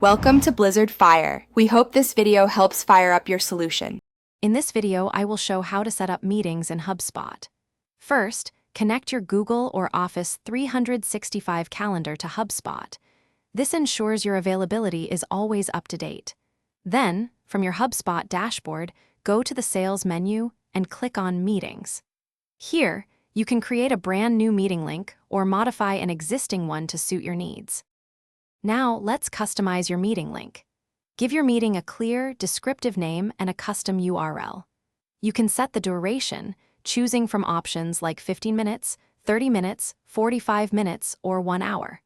Welcome to Blizzard Fire. We hope this video helps fire up your solution. In this video, I will show how to set up meetings in HubSpot. First, connect your Google or Office 365 calendar to HubSpot. This ensures your availability is always up to date. Then, from your HubSpot dashboard, go to the Sales menu and click on Meetings. Here, you can create a brand new meeting link or modify an existing one to suit your needs. Now, let's customize your meeting link. Give your meeting a clear, descriptive name and a custom URL. You can set the duration, choosing from options like 15 minutes, 30 minutes, 45 minutes, or 1 hour.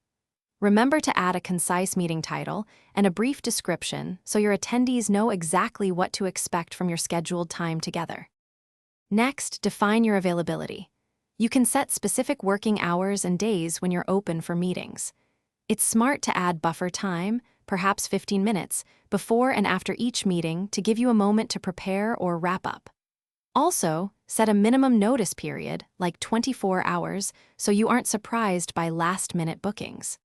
Remember to add a concise meeting title and a brief description so your attendees know exactly what to expect from your scheduled time together. Next, define your availability. You can set specific working hours and days when you're open for meetings. It's smart to add buffer time, perhaps 15 minutes, before and after each meeting to give you a moment to prepare or wrap up. Also, set a minimum notice period, like 24 hours, so you aren't surprised by last-minute bookings.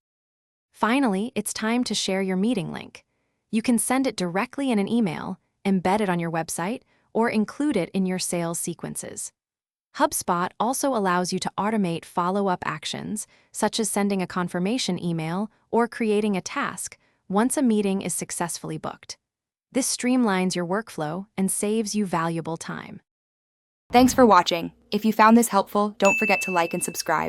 Finally, it's time to share your meeting link. You can send it directly in an email, embed it on your website, or include it in your sales sequences. HubSpot also allows you to automate follow-up actions, such as sending a confirmation email or creating a task once a meeting is successfully booked. This streamlines your workflow and saves you valuable time. Thanks for watching. If you found this helpful, don't forget to like and subscribe.